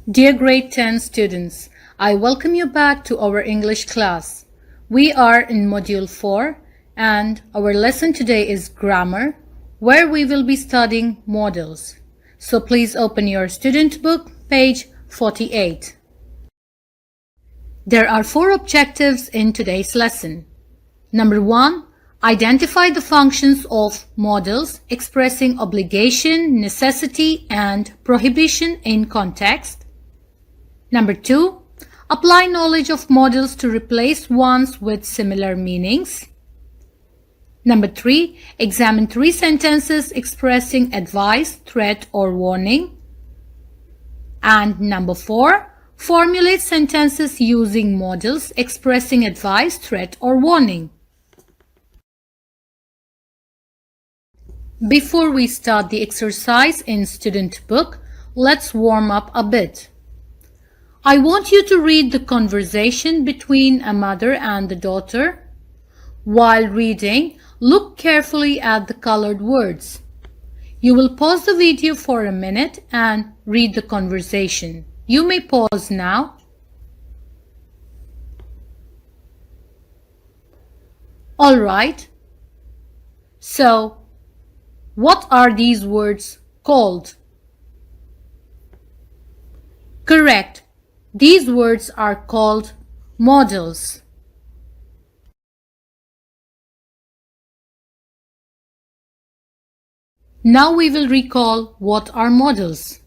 Dear Grade 10 students, I welcome you back to our English class. We are in Module 4 and our lesson today is Grammar, where we will be studying modals. So please open your student book, page 48. There are 4 objectives in today's lesson. Number 1, identify the functions of modals expressing obligation, necessity, and prohibition in context. Number 2, apply knowledge of modals to replace ones with similar meanings. Number 3, examine 3 sentences expressing advice, threat, or warning. And number 4, formulate sentences using modals expressing advice, threat, or warning. Before we start the exercise in student book, let's warm up a bit. I want you to read the conversation between a mother and a daughter. While reading, look carefully at the colored words. You will pause the video for a minute and read the conversation. You may pause now. All right. So, what are these words called? Correct. These words are called modals. Now we will recall what are modals.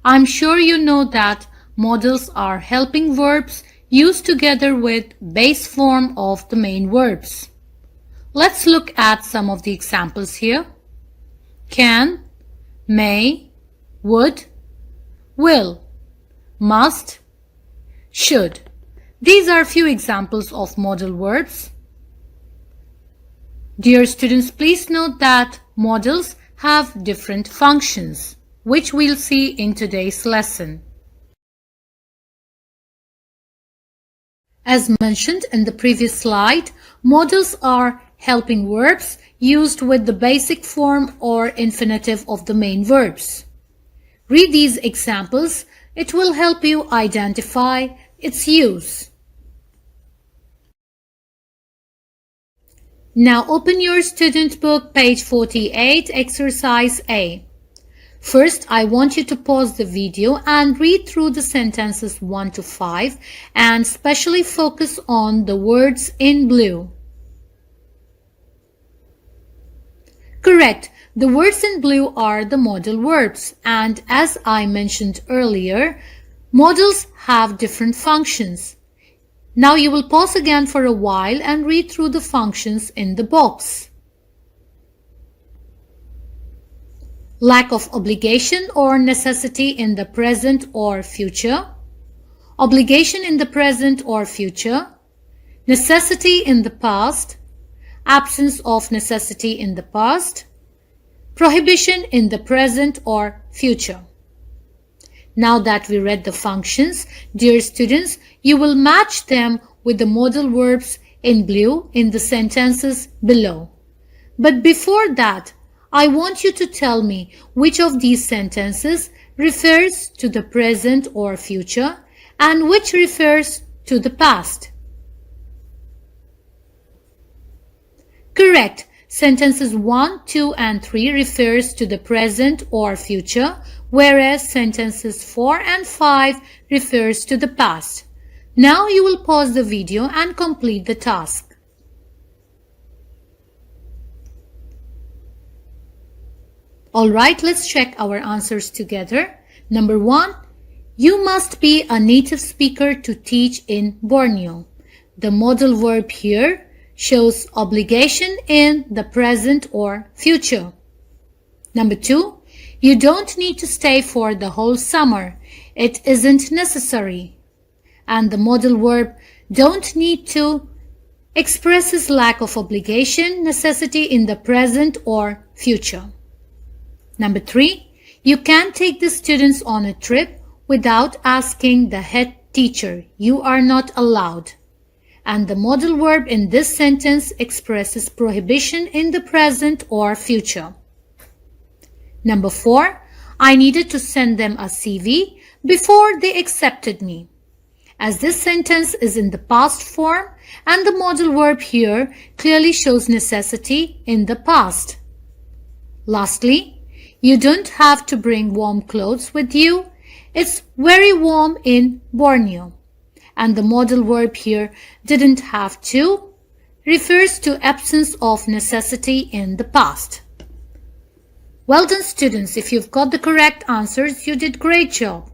I'm sure you know that modals are helping verbs used together with base form of the main verbs. Let's look at some of the examples here. Can, may, would, will, must, should. These are few examples of modal verbs. Dear students, please note that modals have different functions, which we'll see in today's lesson. As mentioned in the previous slide, modals are helping verbs used with the basic form or infinitive of the main verbs. Read these examples. It will help you identify its use. Now open your student book, page 48, exercise A. First, I want you to pause the video and read through the sentences 1 to 5 and especially focus on the words in blue. Correct. The words in blue are the modal verbs, and as I mentioned earlier, modals have different functions. Now you will pause again for a while and read through the functions in the box. Lack of obligation or necessity in the present or future. Obligation in the present or future. Necessity in the past. Absence of necessity in the past. Prohibition in the present or future. Now that we read the functions, dear students, you will match them with the modal verbs in blue in the sentences below. But before that, I want you to tell me which of these sentences refers to the present or future and which refers to the past. Correct. Sentences 1, 2, and 3 refers to the present or future, whereas sentences 4 and 5 refers to the past. Now you will pause the video and complete the task. Alright, let's check our answers together. Number 1, you must be a native speaker to teach in Borneo. The modal verb here shows obligation in the present or future. Number 2, you don't need to stay for the whole summer. It isn't necessary. And the modal verb don't need to expresses lack of obligation, necessity in the present or future. Number 3, you can't take the students on a trip without asking the head teacher. You are not allowed. And the modal verb in this sentence expresses prohibition in the present or future. Number 4, I needed to send them a CV before they accepted me. As this sentence is in the past form and the modal verb here clearly shows necessity in the past. Lastly, you don't have to bring warm clothes with you. It's very warm in Borneo. And the modal verb here, didn't have to, refers to absence of necessity in the past. Well done, students. If you've got the correct answers, you did great job.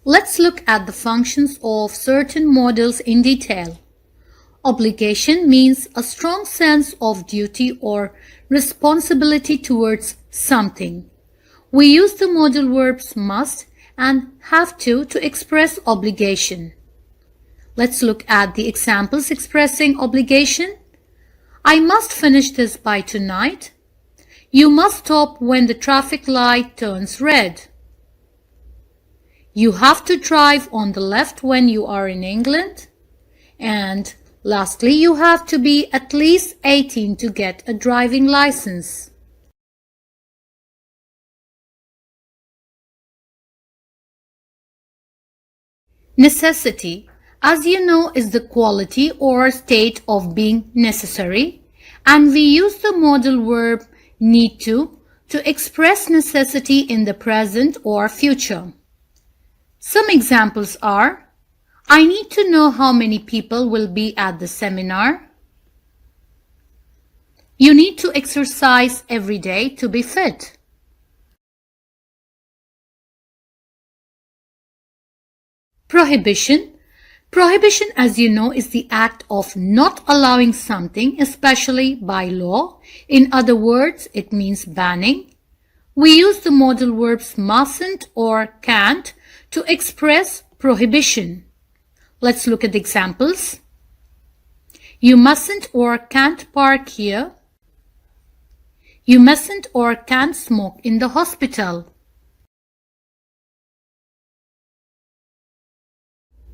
Let's look at the functions of certain modals in detail. Obligation means a strong sense of duty or responsibility towards something. We use the modal verbs must and have to express obligation. Let's look at the examples expressing obligation. I must finish this by tonight. You must stop when the traffic light turns red. You have to drive on the left when you are in England. And lastly, you have to be at least 18 to get a driving license. Necessity, as you know, is the quality or state of being necessary, and we use the modal verb need to express necessity in the present or future. Some examples are, I need to know how many people will be at the seminar. You need to exercise every day to be fit. Prohibition. Prohibition, as you know, is the act of not allowing something, especially by law. In other words, it means banning. We use the modal verbs mustn't or can't to express prohibition. Let's look at the examples. You mustn't or can't park here. You mustn't or can't smoke in the hospital.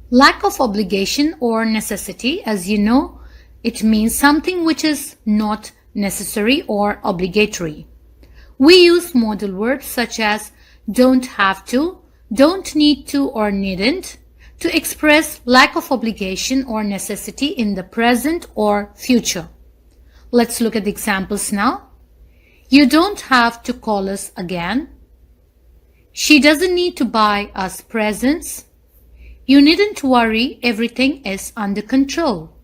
Lack of obligation or necessity, as you know, it means something which is not necessary or obligatory. We use modal verbs such as don't have to, don't need to or needn't to express lack of obligation or necessity in the present or future. Let's look at the examples now. You don't have to call us again. She doesn't need to buy us presents. You needn't worry, everything is under control.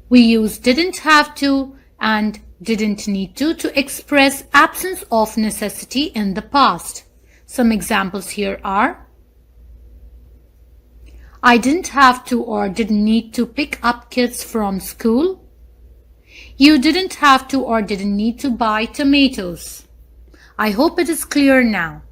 We use didn't have to and didn't need to express absence of necessity in the past. Some examples here are, I didn't have to or didn't need to pick up kids from school. You didn't have to or didn't need to buy tomatoes. I hope it is clear now.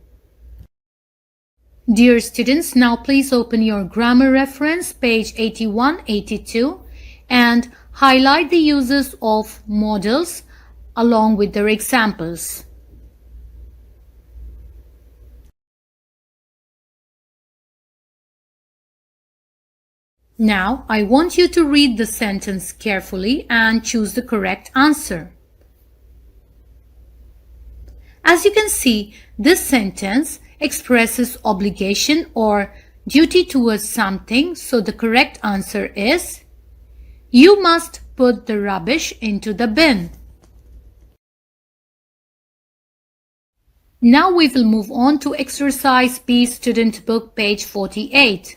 Dear students, now please open your grammar reference, page 81-82, and highlight the uses of modals along with their examples. Now, I want you to read the sentence carefully and choose the correct answer. As you can see, this sentence expresses obligation or duty towards something, so the correct answer is, you must put the rubbish into the bin. Now we will move on to exercise B, student book, page 48.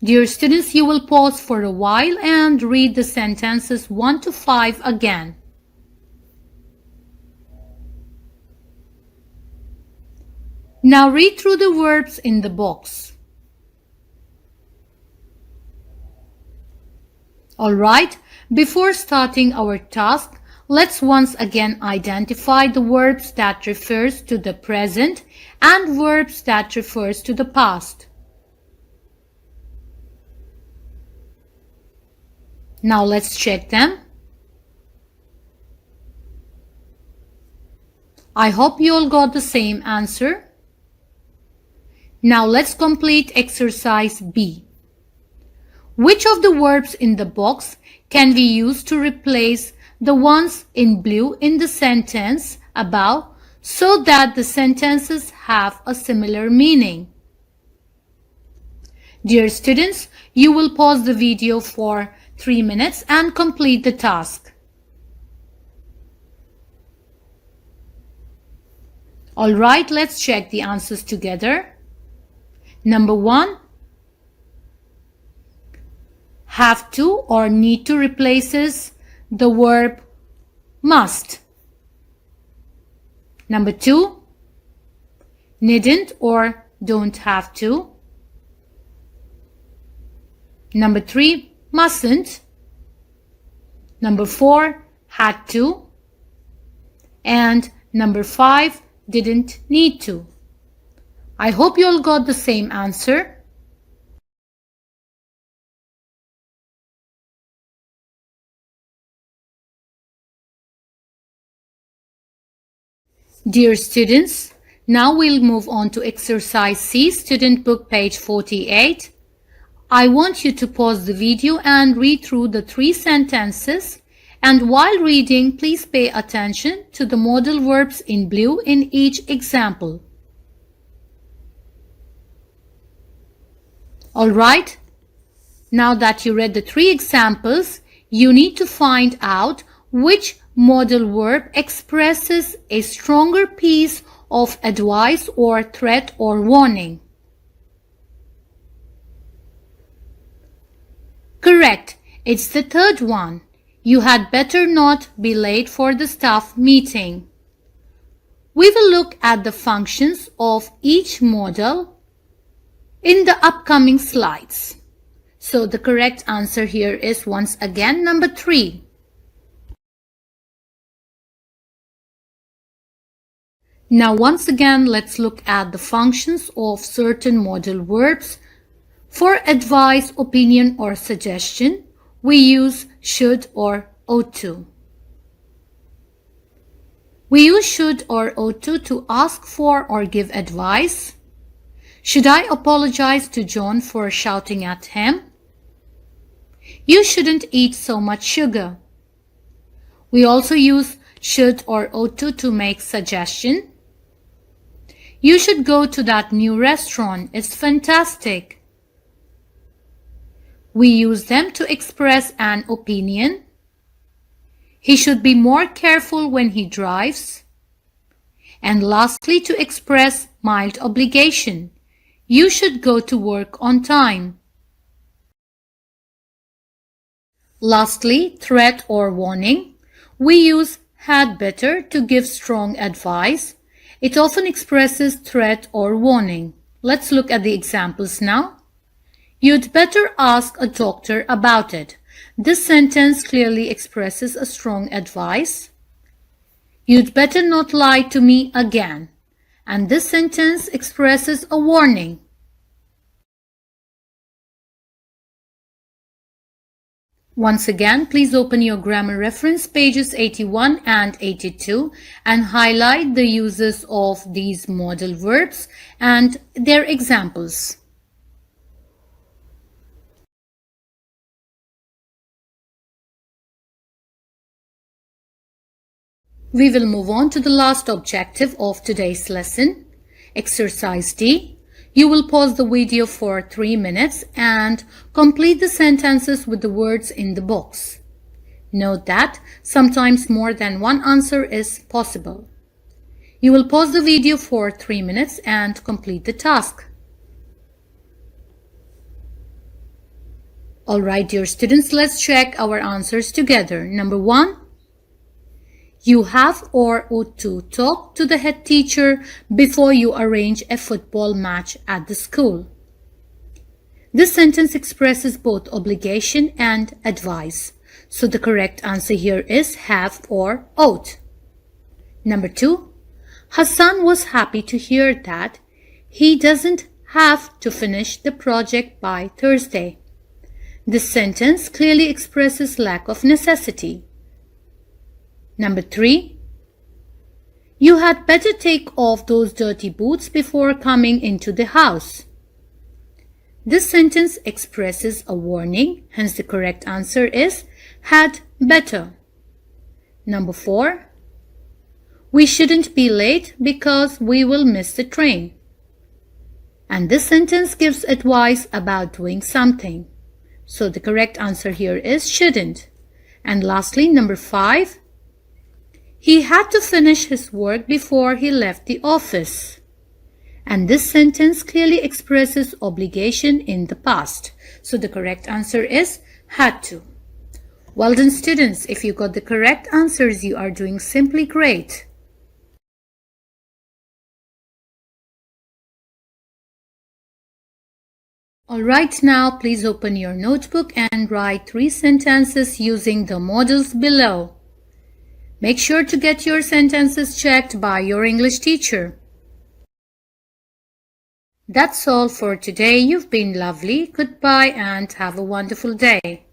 Dear students, you will pause for a while and read the sentences 1 to 5 again. Now read through the verbs in the box. Alright, before starting our task, let's once again identify the verbs that refers to the present and verbs that refers to the past. Now let's check them. I hope you all got the same answer. Now let's complete exercise B. Which of the verbs in the box can we use to replace the ones in blue in the sentence above so that the sentences have a similar meaning. Dear students, you will pause the video for 3 minutes and complete the task. Alright, let's check the answers together. Number 1. Have to or need to replaces the verb must. Number 2. Needn't or don't have to. Number 3. Mustn't. Number 4. Had to. And number 5. Didn't need to. I hope you all got the same answer. Dear students, now we'll move on to exercise C, student book page 48. I want you to pause the video and read through the 3 sentences, and while reading, please pay attention to the modal verbs in blue in each example. Alright, now that you read the 3 examples, you need to find out which modal verb expresses a stronger piece of advice or threat or warning. Correct, it's the third one. You had better not be late for the staff meeting. We will look at the functions of each modal in the upcoming slides. So the correct answer here is once again number 3. Now once again, let's look at the functions of certain modal verbs. For advice, opinion or suggestion, we use should or ought to. We use should or ought to ask for or give advice. Should I apologize to John for shouting at him? You shouldn't eat so much sugar. We also use should or ought to make suggestion. You should go to that new restaurant. It's fantastic. We use them to express an opinion. He should be more careful when he drives. And lastly, to express mild obligation. You should go to work on time. Lastly, threat or warning. We use had better to give strong advice. It often expresses threat or warning. Let's look at the examples now. You'd better ask a doctor about it. This sentence clearly expresses a strong advice. You'd better not lie to me again. And this sentence expresses a warning. Once again, please open your grammar reference pages 81 and 82 and highlight the uses of these modal verbs and their examples. We will move on to the last objective of today's lesson, exercise D. You will pause the video for 3 minutes and complete the sentences with the words in the box. Note that sometimes more than one answer is possible. You will pause the video for 3 minutes and complete the task. Alright, dear students, let's check our answers together. Number 1. You have or ought to talk to the head teacher before you arrange a football match at the school. This sentence expresses both obligation and advice. So the correct answer here is have or ought. Number 2. Hassan was happy to hear that he doesn't have to finish the project by Thursday. This sentence clearly expresses lack of necessity. Number 3. You had better take off those dirty boots before coming into the house. This sentence expresses a warning, hence the correct answer is had better. Number 4. We shouldn't be late because we will miss the train. And this sentence gives advice about doing something. So the correct answer here is shouldn't. And lastly, number 5. He had to finish his work before he left the office. And this sentence clearly expresses obligation in the past. So the correct answer is had to. Well done, students. If you got the correct answers, you are doing simply great. Alright, now please open your notebook and write 3 sentences using the models below. Make sure to get your sentences checked by your English teacher. That's all for today. You've been lovely. Goodbye and have a wonderful day.